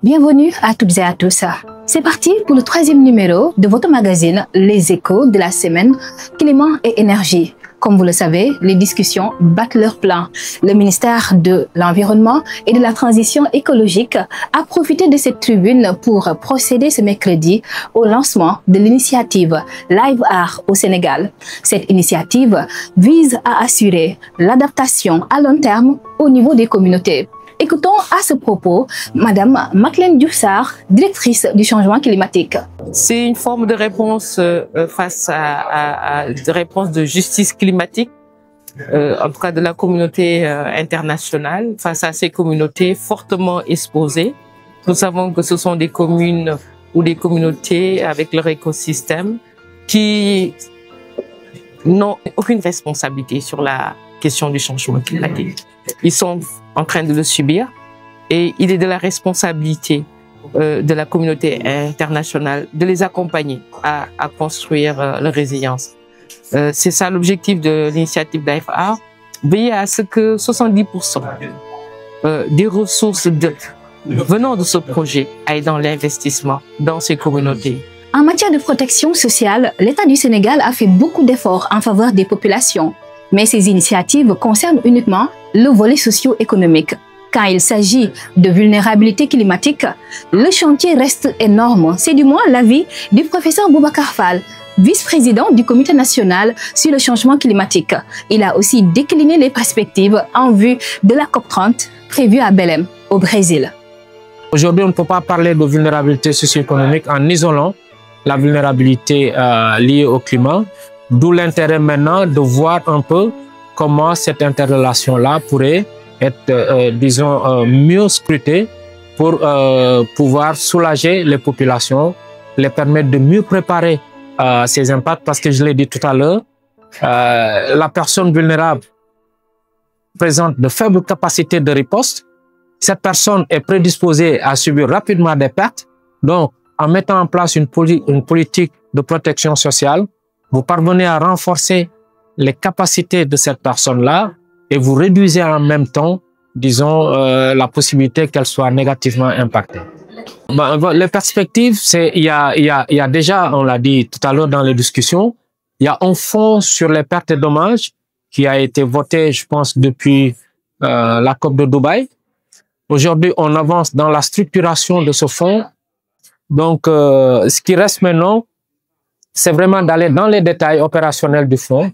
Bienvenue à toutes et à tous. C'est parti pour le 3e numéro de votre magazine Les Échos de la semaine Climat et Énergie. Comme vous le savez, les discussions battent leur plein. Le ministère de l'Environnement et de la Transition écologique a profité de cette tribune pour procéder ce mercredi au lancement de l'initiative Live Art au Sénégal. Cette initiative vise à assurer l'adaptation à long terme au niveau des communautés. Écoutons à ce propos Madame Macleine Diouf-Sarr, directrice du changement climatique. C'est une forme de réponse face à de réponse de justice climatique, en tout cas de la communauté internationale, face à ces communautés fortement exposées. Nous savons que ce sont des communes ou des communautés avec leur écosystème qui n'ont aucune responsabilité sur la question du changement climatique. Ils sont en train de le subir et il est de la responsabilité de la communauté internationale de les accompagner à construire leur résilience. C'est ça l'objectif de l'initiative Live Art, veiller à ce que 70% des ressources venant de ce projet aillent dans l'investissement dans ces communautés. En matière de protection sociale, l'État du Sénégal a fait beaucoup d'efforts en faveur des populations. Mais ces initiatives concernent uniquement le volet socio-économique. Quand il s'agit de vulnérabilité climatique, le chantier reste énorme. C'est du moins l'avis du professeur Boubacar Fall, vice-président du Comité national sur le changement climatique. Il a aussi décliné les perspectives en vue de la COP30 prévue à Belém, au Brésil. Aujourd'hui, on ne peut pas parler de vulnérabilité socio-économique en isolant la vulnérabilité liée au climat. D'où l'intérêt maintenant de voir un peu comment cette interrelation-là pourrait être, disons, mieux scrutée pour pouvoir soulager les populations, les permettre de mieux préparer ces impacts. Parce que je l'ai dit tout à l'heure, la personne vulnérable présente de faibles capacités de riposte. Cette personne est prédisposée à subir rapidement des pertes. Donc, en mettant en place une politique de protection sociale, vous parvenez à renforcer les capacités de cette personne-là et vous réduisez en même temps, disons, la possibilité qu'elle soit négativement impactée. Les perspectives, il y a déjà, on l'a dit tout à l'heure dans les discussions, il y a un fonds sur les pertes et dommages qui a été voté, je pense, depuis la COP de Dubaï. Aujourd'hui, on avance dans la structuration de ce fonds. Donc, ce qui reste maintenant, c'est vraiment d'aller dans les détails opérationnels du fonds,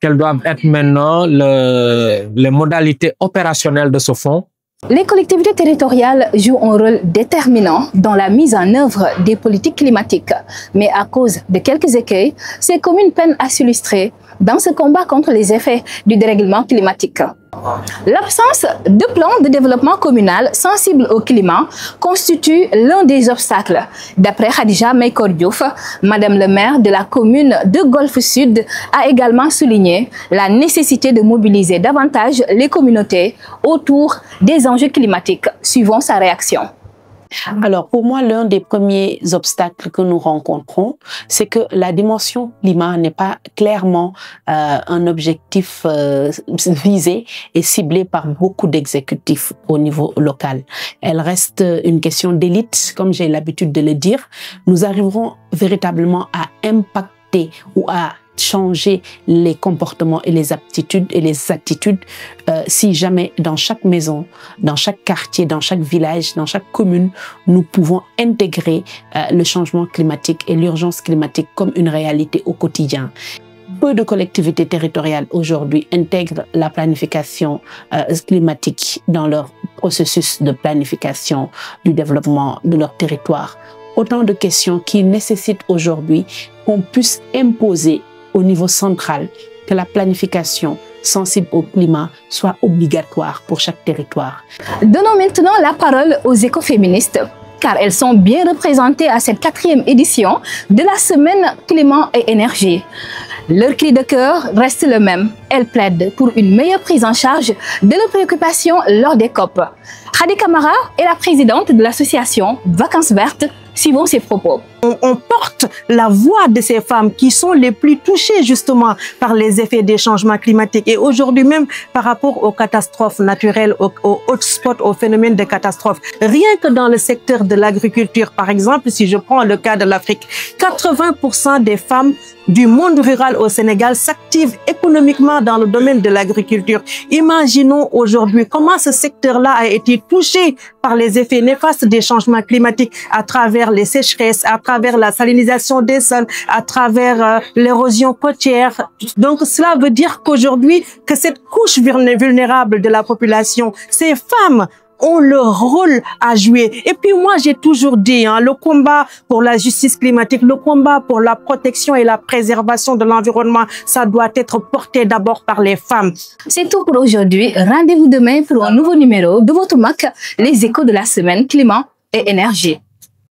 quelles doivent être maintenant les modalités opérationnelles de ce fonds. Les collectivités territoriales jouent un rôle déterminant dans la mise en œuvre des politiques climatiques. Mais à cause de quelques écueils, ces communes peinent à s'illustrer dans ce combat contre les effets du dérèglement climatique. L'absence de plan de développement communal sensible au climat constitue l'un des obstacles. D'après Khadija Maïkor Diouf, Madame le maire de la commune de Golfe Sud a également souligné la nécessité de mobiliser davantage les communautés autour des enjeux climatiques, suivant sa réaction. Alors, pour moi, l'un des premiers obstacles que nous rencontrons, c'est que la dimension climat n'est pas clairement un objectif visé et ciblé par beaucoup d'exécutifs au niveau local. Elle reste une question d'élite, comme j'ai l'habitude de le dire. Nous arriverons véritablement à impacter ou à changer les comportements et les aptitudes et les attitudes si jamais dans chaque maison, dans chaque quartier, dans chaque village, dans chaque commune, nous pouvons intégrer le changement climatique et l'urgence climatique comme une réalité au quotidien. Peu de collectivités territoriales aujourd'hui intègrent la planification climatique dans leur processus de planification du développement de leur territoire. Autant de questions qui nécessitent aujourd'hui qu'on puisse imposer au niveau central que la planification sensible au climat soit obligatoire pour chaque territoire. Donnons maintenant la parole aux écoféministes, car elles sont bien représentées à cette 4e édition de la semaine Climat et Énergie. Leur cri de cœur reste le même. Elles plaident pour une meilleure prise en charge de leurs préoccupations lors des COP. Khady Camara est la présidente de l'association Vacances Vertes. Suivons ses propos. on porte la voix de ces femmes qui sont les plus touchées justement par les effets des changements climatiques. Et aujourd'hui même, par rapport aux catastrophes naturelles, aux hotspots, aux phénomènes de catastrophes, rien que dans le secteur de l'agriculture, par exemple, si je prends le cas de l'Afrique, 80% des femmes du monde rural au Sénégal s'activent économiquement dans le domaine de l'agriculture. Imaginons aujourd'hui comment ce secteur-là a été touché par les effets néfastes des changements climatiques à travers les sécheresses, à travers la salinisation des sols, à travers l'érosion côtière. Donc cela veut dire qu'aujourd'hui, que cette couche vulnérable de la population, ces femmes, ont leur rôle à jouer. Et puis moi, j'ai toujours dit, le combat pour la justice climatique, le combat pour la protection et la préservation de l'environnement, ça doit être porté d'abord par les femmes. C'est tout pour aujourd'hui. Rendez-vous demain pour un nouveau numéro de votre MAC, les échos de la semaine climat et énergie.